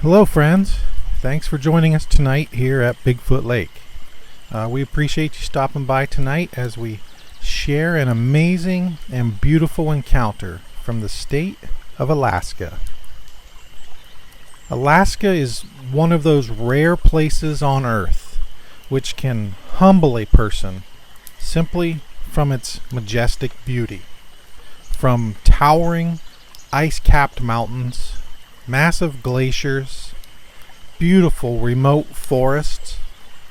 Hello friends, thanks for joining us tonight here at Bigfoot Lake. We appreciate you stopping by tonight as we share an amazing and beautiful encounter from the state of Alaska. Alaska is one of those rare places on Earth which can humble a person simply from its majestic beauty. From towering ice-capped mountains, massive glaciers, beautiful remote forests,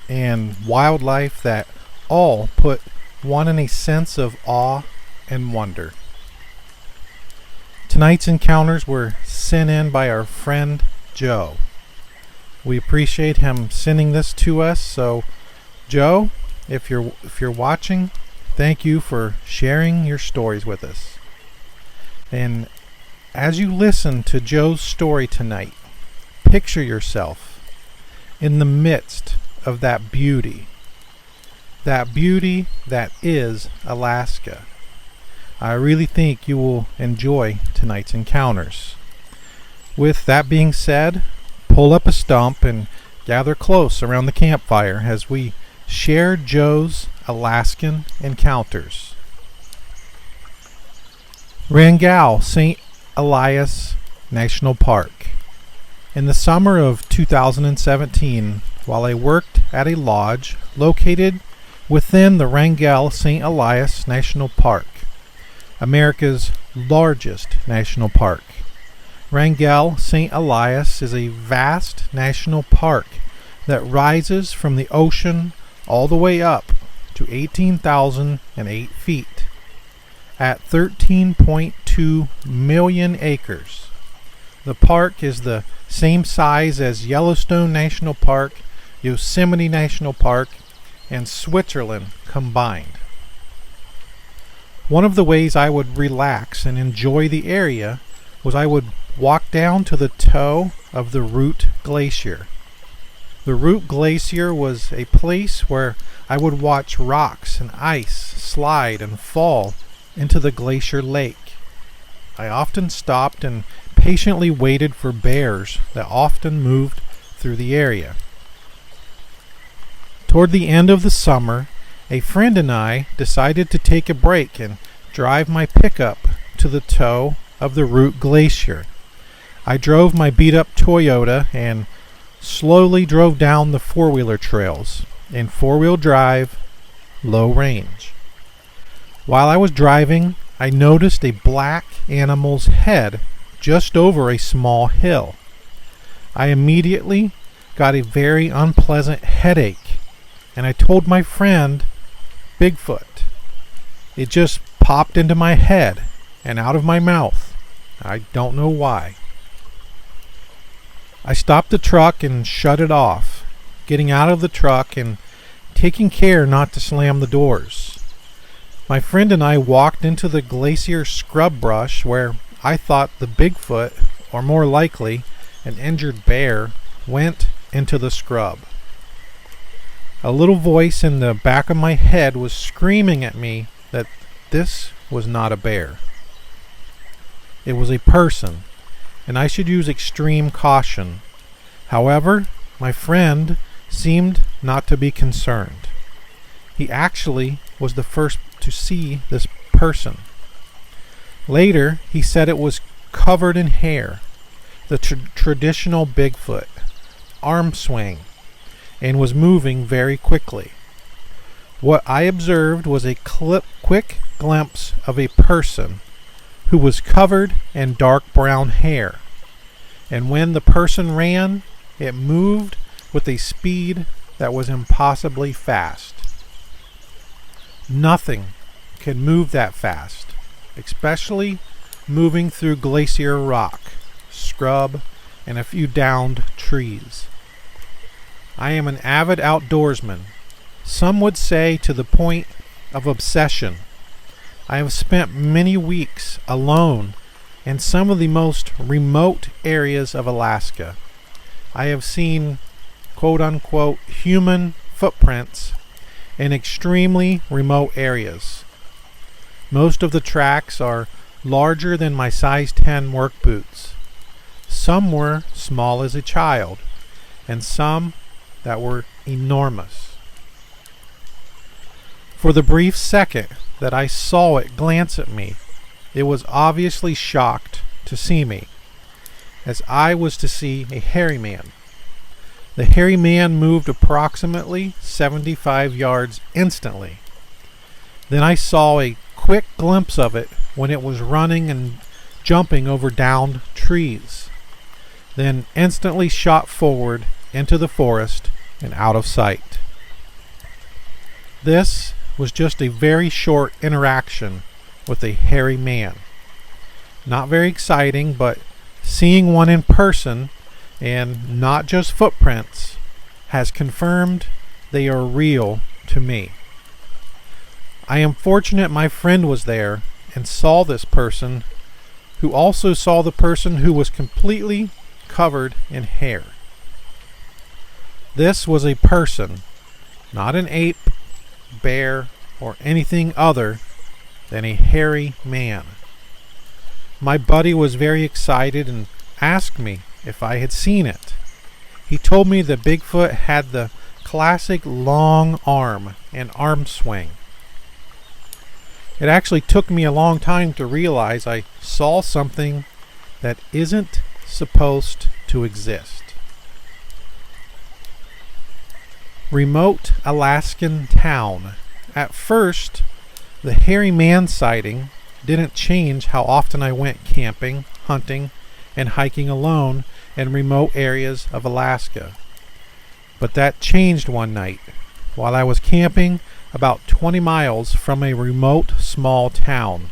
and wildlife that all put one in a sense of awe and wonder. Tonight's encounters were sent in by our friend Joe. We appreciate him sending this to us, so Joe, if you're watching, thank you for sharing your stories with us. And as you listen to Joe's story tonight, picture yourself in the midst of that beauty that is Alaska. I really think you will enjoy tonight's encounters. With that being said, pull up a stump and gather close around the campfire as we share Joe's Alaskan encounters. Wrangell St. Elias National Park. In the summer of 2017, while I worked at a lodge located within the Wrangell St. Elias National Park, America's largest national park. Wrangell St. Elias is a vast national park that rises from the ocean all the way up to 18,008 feet. At 13.2 million acres. The park is the same size as Yellowstone National Park, Yosemite National Park, and Switzerland combined. One of the ways I would relax and enjoy the area was I would walk down to the toe of the Root Glacier. The Root Glacier was a place where I would watch rocks and ice slide and fall into the glacier lake. I often stopped and patiently waited for bears that often moved through the area. Toward the end of the summer, a friend and I decided to take a break and drive my pickup to the toe of the Root Glacier. I drove my beat-up Toyota and slowly drove down the four-wheeler trails in four-wheel drive, low range. While I was driving, I noticed a black animal's head just over a small hill. I immediately got a very unpleasant headache, and I told my friend, Bigfoot. It just popped into my head and out of my mouth. I don't know why. I stopped the truck and shut it off, getting out of the truck and taking care not to slam the doors. My friend and I walked into the glacier scrub brush where I thought the Bigfoot, or more likely, an injured bear, went into the scrub. A little voice in the back of my head was screaming at me that this was not a bear. It was a person, and I should use extreme caution. However, my friend seemed not to be concerned. He actually was the first to see this person. Later, he said it was covered in hair, the traditional Bigfoot, arm swing, and was moving very quickly. What I observed was a quick glimpse of a person who was covered in dark brown hair, and when the person ran, it moved with a speed that was impossibly fast. Nothing can move that fast, especially moving through glacier rock, scrub, and a few downed trees. I am an avid outdoorsman, some would say to the point of obsession. I have spent many weeks alone in some of the most remote areas of Alaska. I have seen quote-unquote human footprints in extremely remote areas. Most of the tracks are larger than my size 10 work boots. Some were small as a child, and some that were enormous. For the brief second that I saw it glance at me, it was obviously shocked to see me, as I was to see a hairy man. The hairy man moved approximately 75 yards instantly. Then I saw a quick glimpse of it when it was running and jumping over downed trees, then instantly shot forward into the forest and out of sight. This was just a very short interaction with a hairy man. Not very exciting, but seeing one in person and not just footprints has confirmed they are real to me. I am fortunate my friend was there and saw this person, who also saw the person who was completely covered in hair. This was a person, not an ape, bear, or anything other than a hairy man. My buddy was very excited and asked me if I had seen it. He told me that Bigfoot had the classic long arm and arm swing. It actually took me a long time to realize I saw something that isn't supposed to exist. Remote Alaskan town. At first, the hairy man sighting didn't change how often I went camping, hunting, and hiking alone in remote areas of Alaska. But that changed one night while I was camping about 20 miles from a remote small town.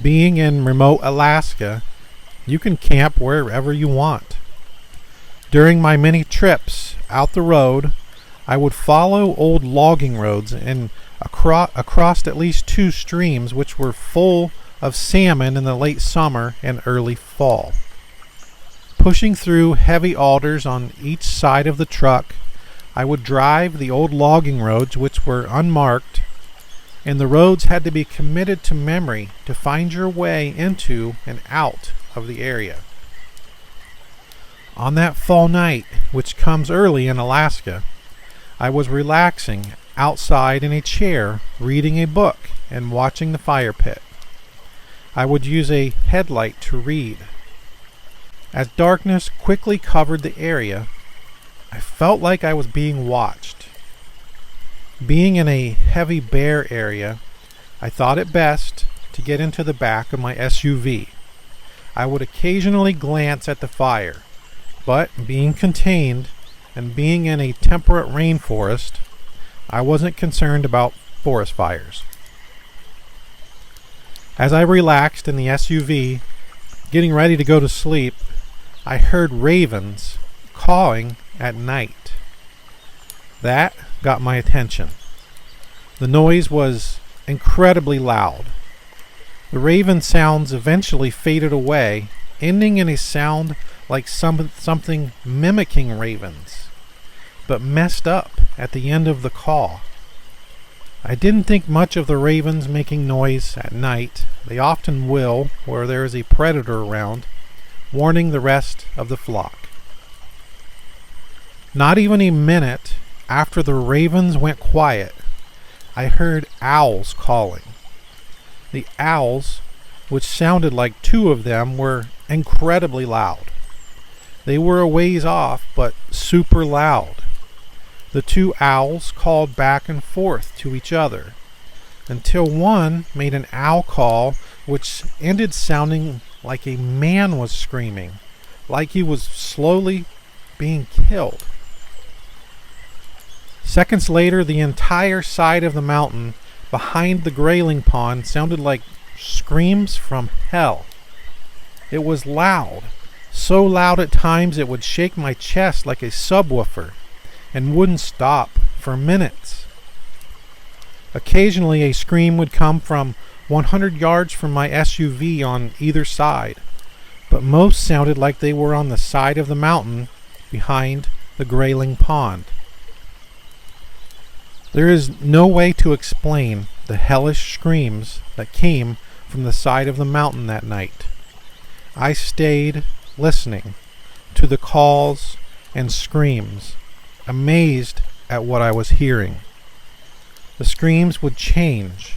Being in remote Alaska, you can camp wherever you want. During my many trips out the road, I would follow old logging roads and across at least 2 streams which were full of salmon in the late summer and early fall. Pushing through heavy alders on each side of the truck, I would drive the old logging roads which were unmarked, and the roads had to be committed to memory to find your way into and out of the area. On that fall night, which comes early in Alaska, I was relaxing outside in a chair, reading a book and watching the fire pit. I would use a headlight to read. As darkness quickly covered the area, I felt like I was being watched. Being in a heavy bear area, I thought it best to get into the back of my SUV. I would occasionally glance at the fire, but being contained and being in a temperate rainforest, I wasn't concerned about forest fires. As I relaxed in the SUV, getting ready to go to sleep, I heard ravens cawing at night. That got my attention. The noise was incredibly loud. The raven sounds eventually faded away, ending in a sound like something mimicking ravens, but messed up at the end of the caw. I didn't think much of the ravens making noise at night. They often will where there is a predator around, warning the rest of the flock. Not even a minute after the ravens went quiet, I heard owls calling. The owls, which sounded like 2 of them, were incredibly loud. They were a ways off, but super loud. The 2 owls called back and forth to each other, until one made an owl call which ended sounding like a man was screaming, like he was slowly being killed. Seconds later, the entire side of the mountain behind the grayling pond sounded like screams from hell. It was loud, so loud at times it would shake my chest like a subwoofer, and wouldn't stop for minutes. Occasionally a scream would come from 100 yards from my SUV on either side, but most sounded like they were on the side of the mountain behind the grayling pond. There is no way to explain the hellish screams that came from the side of the mountain that night. I stayed listening to the calls and screams, amazed at what I was hearing. The screams would change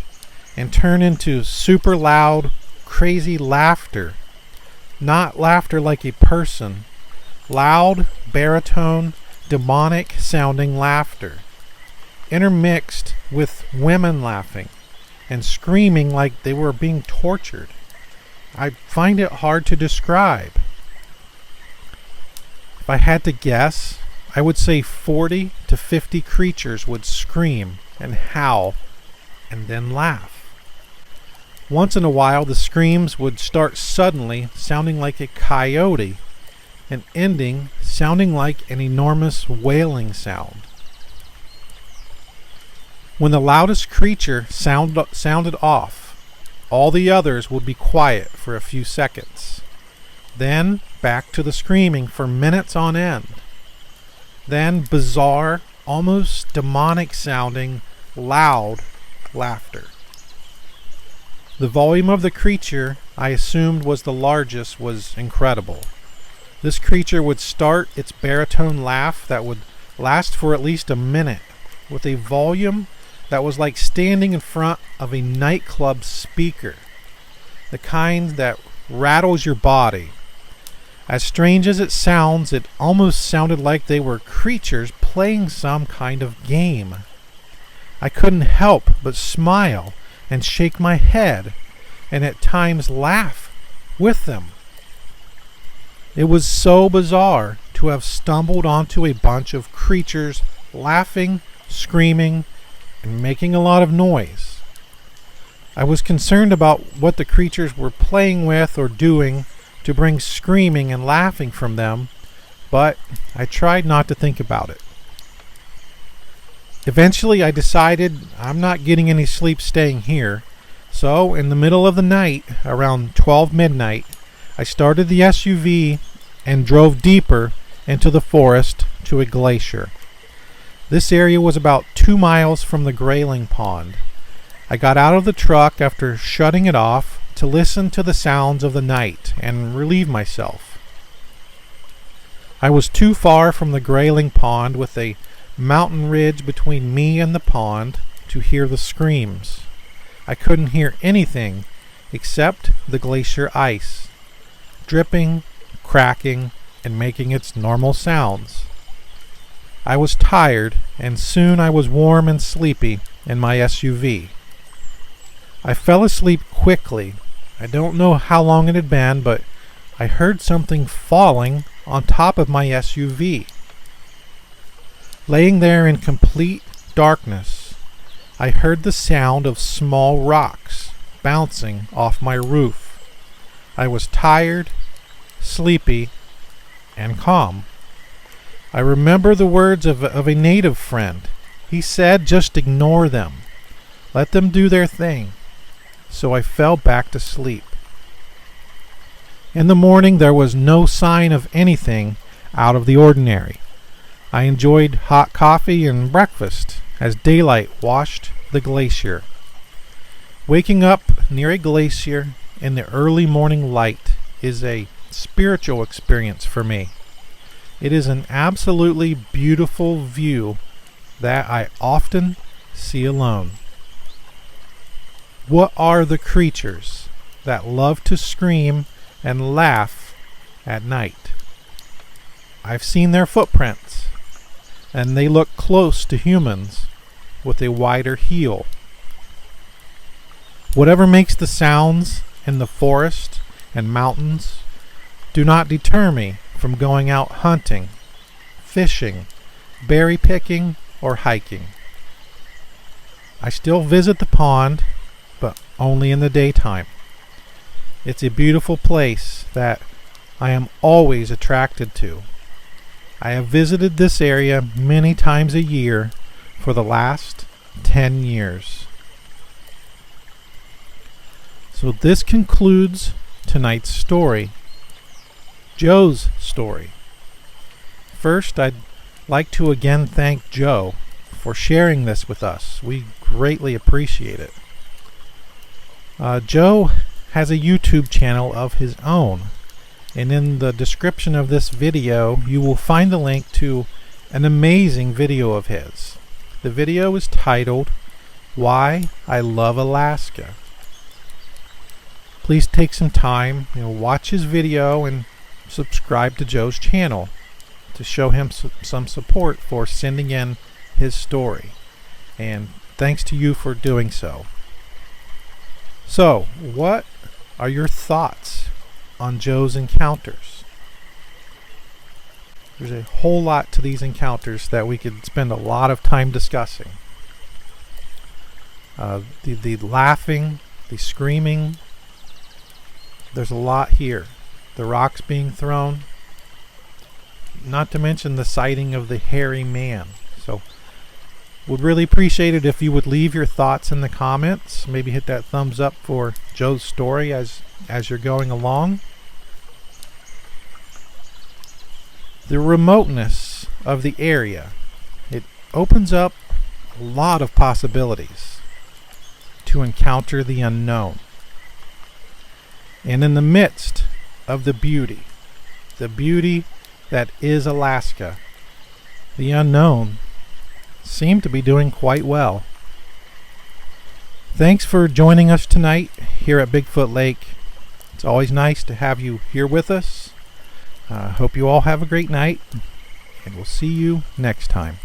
and turn into super loud, crazy laughter. Not laughter like a person. Loud, baritone, demonic sounding laughter. Intermixed with women laughing and screaming like they were being tortured. I find it hard to describe. If I had to guess, I would say 40 to 50 creatures would scream and howl and then laugh. Once in a while, the screams would start suddenly sounding like a coyote and ending sounding like an enormous wailing sound. When the loudest creature sounded off, all the others would be quiet for a few seconds. Then back to the screaming for minutes on end. Then bizarre, almost demonic sounding, loud laughter. The volume of the creature I assumed was the largest was incredible. This creature would start its baritone laugh that would last for at least a minute, with a volume that was like standing in front of a nightclub speaker, the kind that rattles your body. As strange as it sounds, it almost sounded like they were creatures playing some kind of game. I couldn't help but smile and shake my head, and at times laugh with them. It was so bizarre to have stumbled onto a bunch of creatures laughing, screaming, and making a lot of noise. I was concerned about what the creatures were playing with or doing to bring screaming and laughing from them, but I tried not to think about it. Eventually I decided I'm not getting any sleep staying here, so in the middle of the night, around 12 midnight, I started the SUV and drove deeper into the forest to a glacier. This area was about 2 miles from the grayling pond. I got out of the truck after shutting it off to listen to the sounds of the night and relieve myself. I was too far from the grayling pond with a mountain ridge between me and the pond to hear the screams. I couldn't hear anything except the glacier ice, dripping, cracking, and making its normal sounds. I was tired, and soon I was warm and sleepy in my SUV. I fell asleep quickly. I don't know how long it had been, but I heard something falling on top of my SUV. Laying there in complete darkness, I heard the sound of small rocks bouncing off my roof. I was tired, sleepy, and calm. I remember the words of a native friend. He said, just ignore them. Let them do their thing. So I fell back to sleep. In the morning, there was no sign of anything out of the ordinary. I enjoyed hot coffee and breakfast as daylight washed the glacier. Waking up near a glacier in the early morning light is a spiritual experience for me. It is an absolutely beautiful view that I often see alone. What are the creatures that love to scream and laugh at night? I've seen their footprints, and they look close to humans with a wider heel. Whatever makes the sounds in the forest and mountains do not deter me from going out hunting, fishing, berry picking, or hiking. I still visit the pond, but only in the daytime. It's a beautiful place that I am always attracted to. I have visited this area many times a year for the last 10 years. So this concludes tonight's story, Joe's story. First, I'd like to again thank Joe for sharing this with us. We greatly appreciate it. Joe has a YouTube channel of his own And in the description of this video, you will find the link to an amazing video of his. The video is titled, Why I Love Alaska. Please take some time, watch his video and subscribe to Joe's channel to show him some support for sending in his story. And thanks to you for doing so. So, what are your thoughts on Joe's encounters? There's a whole lot to these encounters that we could spend a lot of time discussing. The laughing, the screaming, there's a lot here. The rocks being thrown, not to mention the sighting of the hairy man. So, would really appreciate it if you would leave your thoughts in the comments. Maybe hit that thumbs up for Joe's story as you're going along. The remoteness of the area, it opens up a lot of possibilities to encounter the unknown. And in the midst of the beauty that is Alaska, the unknown seem to be doing quite well. Thanks for joining us tonight here at Bigfoot Lake. It's always nice to have you here with us. Hope you all have a great night, and we'll see you next time.